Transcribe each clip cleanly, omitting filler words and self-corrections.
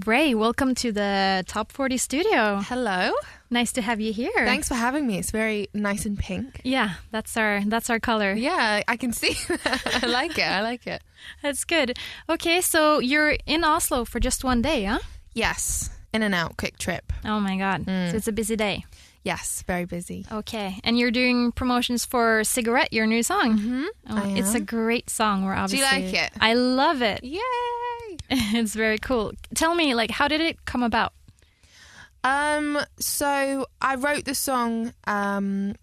Raye, welcome to the Top 40 studio. Hello. Nice to have you here. Thanks for having me. It's very nice and pink. Yeah, that's our color. Yeah, I can see. I like it. That's good. Okay, so you're in Oslo for just one day, huh? Yes. In and out, quick trip. Oh my God. So it's a busy day. Yes, very busy. Okay, and you're doing promotions for Cigarette, your new song. Mm-hmm. Oh, it's a great song. We're obviously. Do you like it? I love it. Yay! It's very cool. Tell me, how did it come about? So I wrote the song. I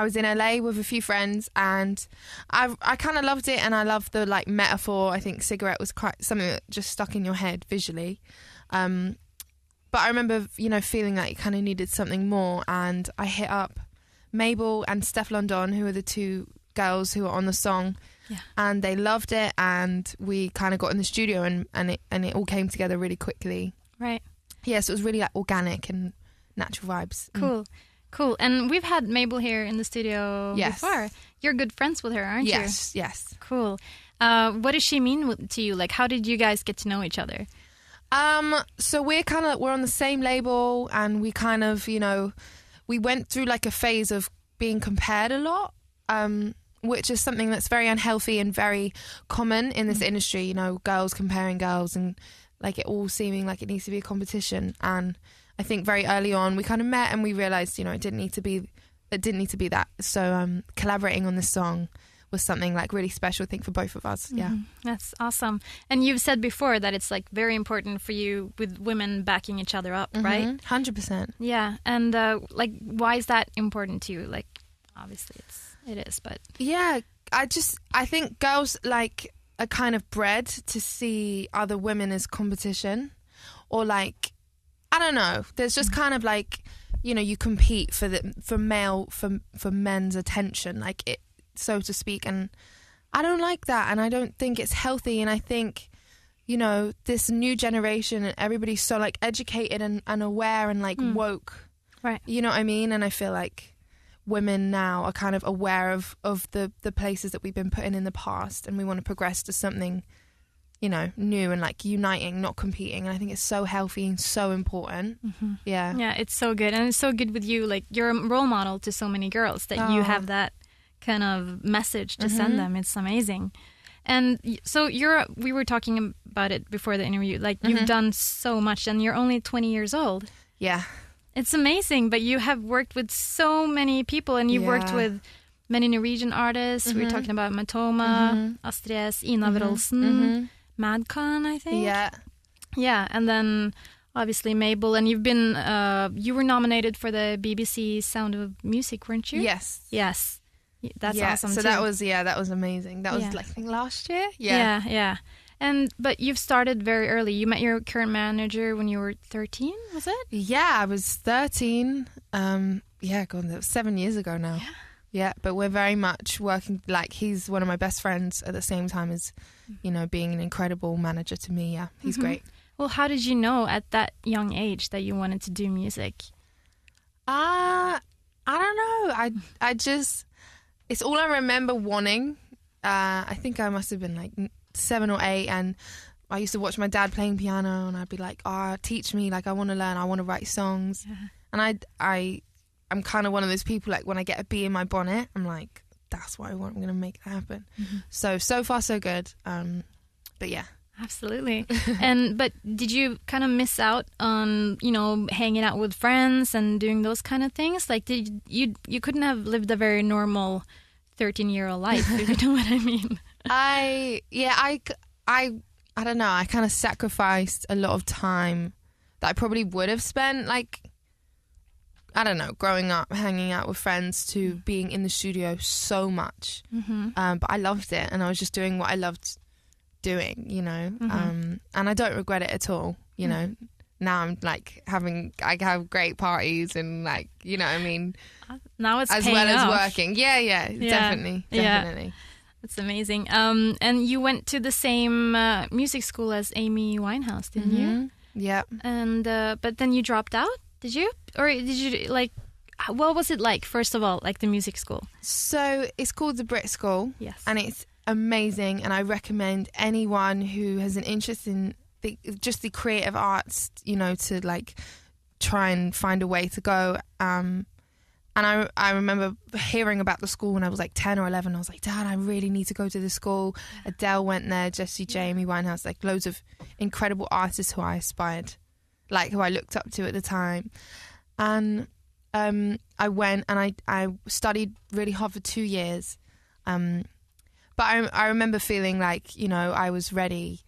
was in LA with a few friends, and I kind of loved it, and I loved the metaphor. I think cigarette was quite something that just stuck in your head visually. But I remember, feeling like it kind of needed something more, and I hit up Mabel and Steph London, who are the two girls who are on the song, and they loved it, and we kind of got in the studio, and it all came together really quickly. Right. Yeah, so it was really organic and natural vibes. Cool. And we've had Mabel here in the studio before. You're good friends with her, aren't you? Yes. Cool. What does she mean to you? How did you guys get to know each other? So we're on the same label, and we kind of, we went through a phase of being compared a lot, which is something that's very unhealthy and very common in this industry, girls comparing girls, and it all seeming like it needs to be a competition. And I think very early on we kind of met, and we realized, it didn't need to be that. So collaborating on this song was something really special, I think, for both of us. Yeah. That's awesome. And you've said before that it's very important for you with women backing each other up, right? 100%. Yeah. And why is that important to you? Obviously it is, but yeah, I think girls are kind of bred to see other women as competition, or I don't know. There's just kind of you compete for men's attention, so to speak, and I don't like that, and I don't think it's healthy. And I think this new generation, and everybody's so educated and aware and woke, right? You know what I mean? And I feel like women now are kind of aware of the places that we've been put in the past, and we want to progress to something new and uniting, not competing. And I think it's so healthy and so important. Yeah, it's so good. And it's so good with you, you're a role model to so many girls that you have that kind of message to send them. It's amazing. And so we were talking about it before the interview, you've done so much, and you're only 20 years old. Yeah, it's amazing. But you have worked with so many people, and you've worked with many Norwegian artists. We were talking about Matoma, Astrid S, Ina Wroldsen, Madcon, I think. Yeah, and then obviously Mabel, and you've been you were nominated for the BBC Sound of Music, weren't you? Yes. That's awesome. So too. that was amazing. That was I think last year. Yeah. But you've started very early. You met your current manager when you were 13, was it? Yeah, I was 13. God, that was 7 years ago now. Yeah, but we're very much working. He's one of my best friends at the same time as, being an incredible manager to me. Yeah, he's great. Well, how did you know at that young age that you wanted to do music? I don't know. I just, it's all I remember wanting. I think I must have been 7 or 8, and I used to watch my dad playing piano, and I'd be like, teach me, I want to learn, I want to write songs. And I'm kind of one of those people, when I get a bee in my bonnet, I'm like, that's what I want, I'm going to make that happen. So far so good. But yeah. Absolutely. But did you kind of miss out on, hanging out with friends and doing those kind of things? Did you couldn't have lived a very normal 13-year-old life, if you know what I mean? I don't know. I kind of sacrificed a lot of time that I probably would have spent, I don't know, growing up, hanging out with friends, to being in the studio so much. But I loved it, and I was just doing what I loved doing, and I don't regret it at all. Now I'm I have great parties, and you know what I mean. Now it's as paying well off. as working. Yeah, definitely. That's amazing. And you went to the same music school as Amy Winehouse, didn't you? Yeah. And but then you dropped out, did you? Or did you what was it like, first of all, the music school? So it's called the Brit School. Yes. And it's amazing, and I recommend anyone who has an interest in the creative arts, you know, to like try and find a way to go. And I remember hearing about the school when I was like 10 or 11. I was like, Dad, I really need to go to this school. Adele went there, Jessie J, Amy Winehouse, like loads of incredible artists who I aspired, like who I looked up to at the time. And I went and I studied really hard for 2 years. But I remember feeling like, you know, I was ready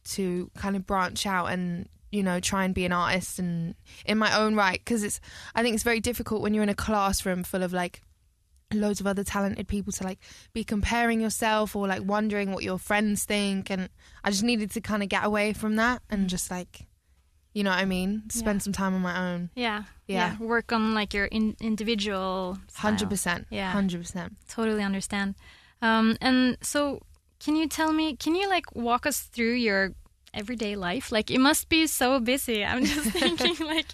to kind of branch out and, you know, try and be an artist and in my own right. Because I think it's very difficult when you're in a classroom full of like loads of other talented people to like be comparing yourself or like wondering what your friends think. And I just needed to kind of get away from that and just like, you know what I mean? Spend some time on my own. Yeah. Work on like your individual style. 100%. Yeah. 100%. Totally understand. And so can you like walk us through your everyday life? Like it must be so busy. I'm just thinking like,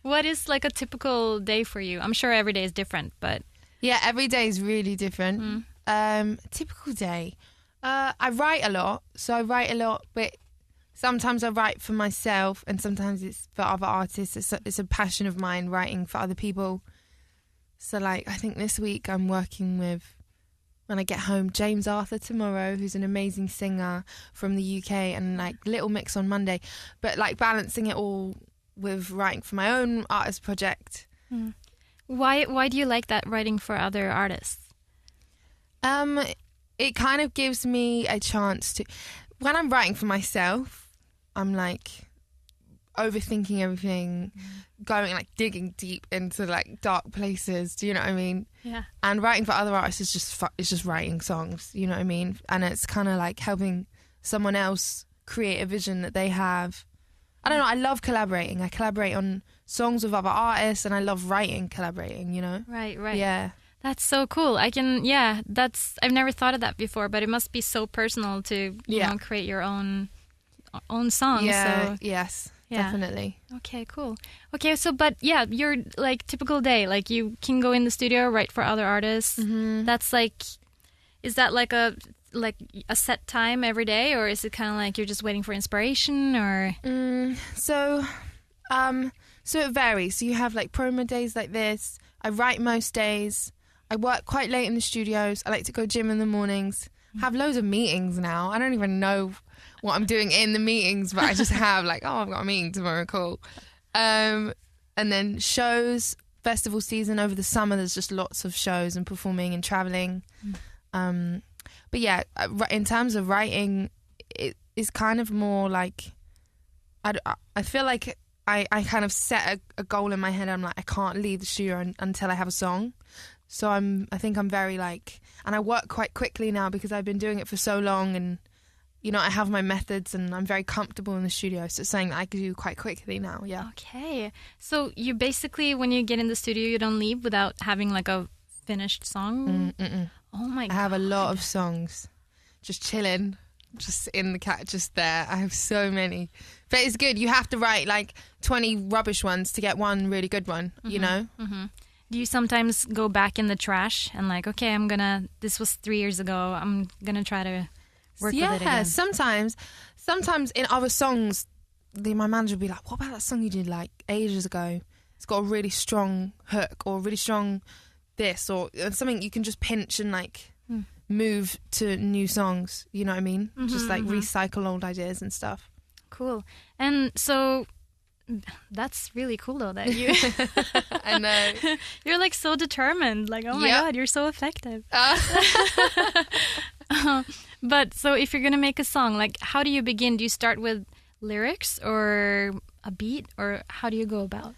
what is like a typical day for you? I'm sure every day is different, but. Yeah, every day is really different. Typical day. I write a lot. So I write a lot, but sometimes I write for myself and sometimes it's for other artists. It's a passion of mine, writing for other people. So like, I think this week I'm working with, when I get home, James Arthur tomorrow, who's an amazing singer from the UK, and like Little Mix on Monday. But like balancing it all with writing for my own artist project. Why do you like that, writing for other artists? It kind of gives me a chance to, when I'm writing for myself, I'm like overthinking everything, going like digging deep into like dark places. Do you know what I mean? Yeah. And writing for other artists is just writing songs. You know what I mean? And it's kind of like helping someone else create a vision that they have. I don't know. I love collaborating. I collaborate on songs with other artists, and I love collaborating. You know? Right. Yeah. That's so cool. I've never thought of that before, but it must be so personal to you know, create your own songs. Yeah. So. Yes. Yeah. Definitely. Okay, cool. Okay, so but yeah, your like typical day, like you can go in the studio, write for other artists. That's like, is that like a set time every day, or is it kind of like you're just waiting for inspiration, or? So it varies. So you have like promo days like this. I write most days. I work quite late in the studios. I like to go gym in the mornings. Have loads of meetings now. I don't even know what I'm doing in the meetings, but I just have like, I've got a meeting tomorrow, cool. And then shows, festival season over the summer, there's just lots of shows and performing and traveling. But yeah, in terms of writing, it is kind of more like, I feel like I kind of set a goal in my head. I'm like, I can't leave the studio until I have a song. So I think I'm very like, and I work quite quickly now because I've been doing it for so long, and you know, I have my methods and I'm very comfortable in the studio. So it's something that I can do quite quickly now, yeah. Okay. So you basically, when you get in the studio, you don't leave without having like a finished song? Oh my God. I have a lot of songs. Just chilling, just in the cat, just there. I have so many. But it's good. You have to write like 20 rubbish ones to get one really good one, you know? Do you sometimes go back in the trash and like, okay, this was 3 years ago, I'm going to try to work with it again? Yeah, sometimes in other songs, my manager will be like, what about that song you did like ages ago? It's got a really strong hook or really strong this, or something you can just pinch and like move to new songs, you know what I mean? Just like recycle old ideas and stuff. Cool. And so that's really cool though that you I know. You're like so determined, like, oh my God, you're so effective. But so if you're gonna make a song, like how do you begin? Do you start with lyrics or a beat, or how do you go about?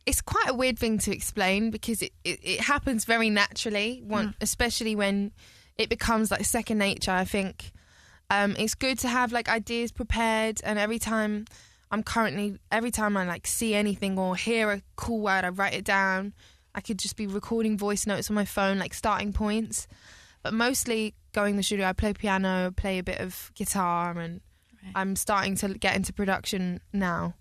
It's quite a weird thing to explain because it happens very naturally, especially when it becomes like second nature. I think it's good to have like ideas prepared, and every time I like see anything or hear a cool word, I write it down. I could just be recording voice notes on my phone, like starting points. But mostly going to the studio, I play piano, play a bit of guitar, and I'm starting to get into production now.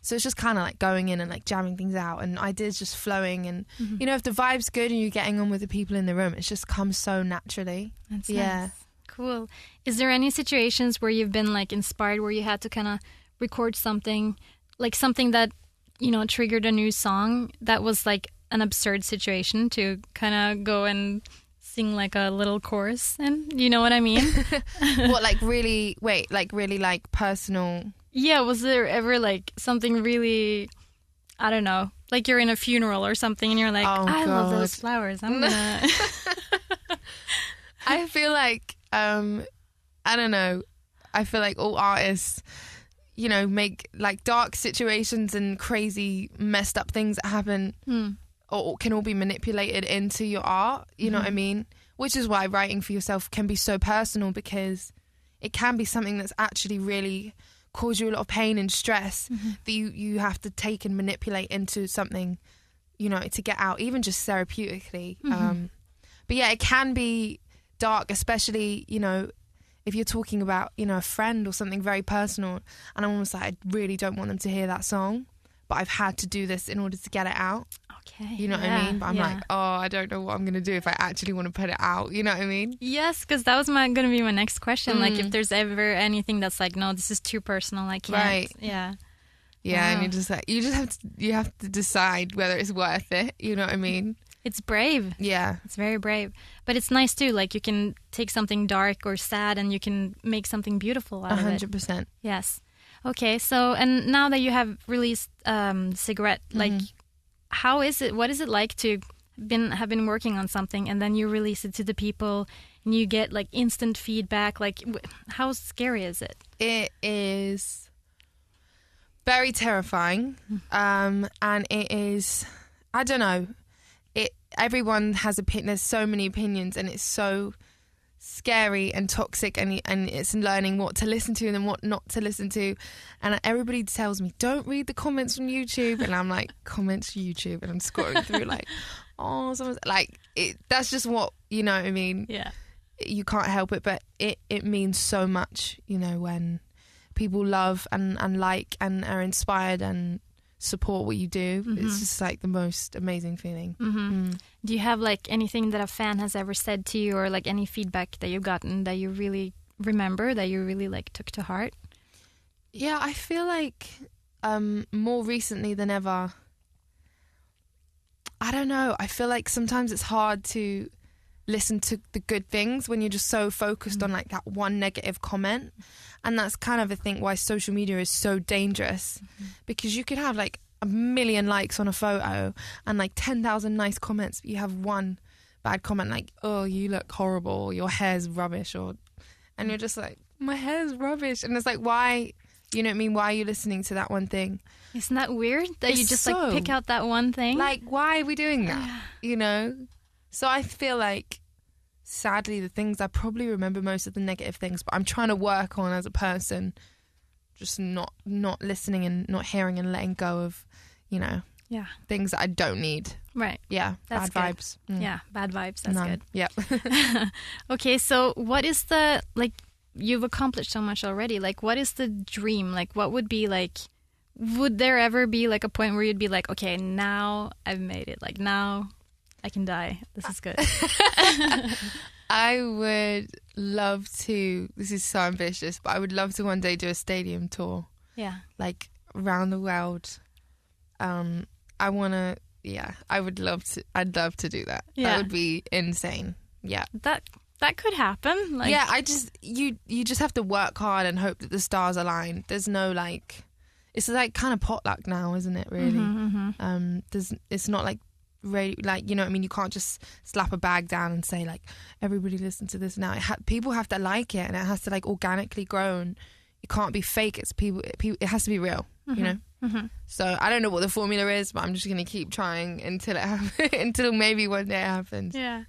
So it's just kind of like going in and like jamming things out, and ideas just flowing. And, you know, if the vibe's good and you're getting on with the people in the room, it just comes so naturally. That's nice. Yeah. Cool. Is there any situations where you've been like inspired, where you had to kind of record something, like something that, you know, triggered a new song that was like an absurd situation to kind of go and sing like a little chorus in? You know what I mean? What, like really, really like personal? Yeah, was there ever like something really, I don't know, like you're in a funeral or something and you're like, I love those flowers. I'm gonna... I feel like, I don't know, I feel like all artists, you know, make like dark situations and crazy messed up things that happen or can all be manipulated into your art, you know what I mean? Which is why writing for yourself can be so personal, because it can be something that's actually really cause you a lot of pain and stress that you have to take and manipulate into something, you know, to get out, even just therapeutically. But yeah, it can be dark, especially, you know, if you're talking about, you know, a friend or something very personal, and I'm almost like, I really don't want them to hear that song, but I've had to do this in order to get it out. Okay. You know what I mean? But I'm like, I don't know what I'm going to do if I actually want to put it out. You know what I mean? Yes, because that was going to be my next question. Like, if there's ever anything that's like, no, this is too personal, I can't. Right. Yeah. Yeah, and you're just like, you have to decide whether it's worth it. You know what I mean? It's brave. Yeah. It's very brave. But it's nice too. Like, you can take something dark or sad and you can make something beautiful out of it. 100%. Yes. Okay, so, and now that you have released Cigarette, like, how is it, what is it like to have been working on something and then you release it to the people and you get like instant feedback? Like, how scary is it? It is very terrifying. And it is, I don't know, everyone has there's so many opinions, and it's so scary and toxic, and it's learning what to listen to and what not to listen to. And everybody tells me, don't read the comments from YouTube, and I'm like, comments YouTube, and I'm scrolling through like, oh, someone's like, that's just what, you know what I mean? Yeah, you can't help it, but it means so much, you know, when people love and like and are inspired and support what you do. It's just like the most amazing feeling. Do you have like anything that a fan has ever said to you, or like any feedback that you've gotten that you really remember, that you really like took to heart? Yeah, I feel like more recently than ever, I don't know, I feel like sometimes it's hard to listen to the good things when you're just so focused on like that one negative comment. And that's kind of, I think, why social media is so dangerous, because you could have like 1 million likes on a photo and like 10,000 nice comments, but you have one bad comment like, oh, you look horrible, your hair's rubbish, and you're just like, my hair's rubbish. And it's like, why, you know what I mean, why are you listening to that one thing? Isn't that weird that you just like pick out that one thing? Like, why are we doing that? You know? So I feel like, sadly, the things I probably remember most of the negative things, but I'm trying to work on as a person, just not listening and not hearing and letting go of, you know, things that I don't need. Right. Yeah. That's bad good. vibes. Yeah. Bad vibes. That's good. Yep. Okay. So what is the, like, you've accomplished so much already. Like, what is the dream? Like, what would be like, would there ever be like a point where you'd be like, okay, now I've made it. Like, now I can die. This is good. I would love to, this is so ambitious, but I would love to one day do a stadium tour. Yeah. Like around the world. I want to, I'd love to do that. Yeah. That would be insane. Yeah. That could happen. Like, yeah, you just have to work hard and hope that the stars align. There's no like, it's like kind of potluck now, isn't it, really? It's not like, like, you know what I mean, you can't just slap a bag down and say like, everybody listen to this now. People have to like it, and it has to like organically grow, and it can't be fake. It's people it has to be real, you know. So I don't know what the formula is, but I'm just gonna keep trying until it happens, until maybe one day it happens. Yeah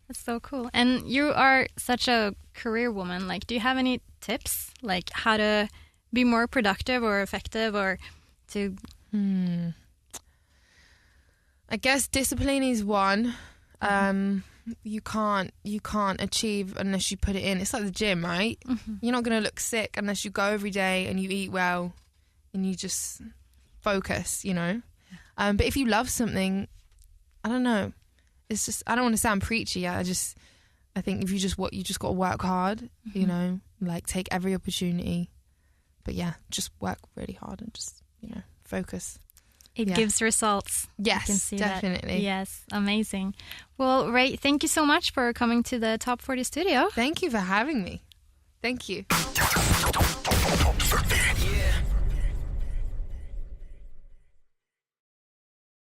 That's so cool. And you are such a career woman. Like, do you have any tips, like how to be more productive or effective, or to I guess discipline is one. You can't achieve unless you put it in. It's like the gym, right? You're not going to look sick unless you go every day and you eat well and you just focus, you know. But if you love something, I don't know. It's just, I don't want to sound preachy. I I think if you just got to work hard, you know, like take every opportunity. But yeah, just work really hard and just, you know, focus. It gives results. Yes, can see definitely. That. Yes, amazing. Well, Raye, thank you so much for coming to the Top 40 studio. Thank you for having me. Thank you.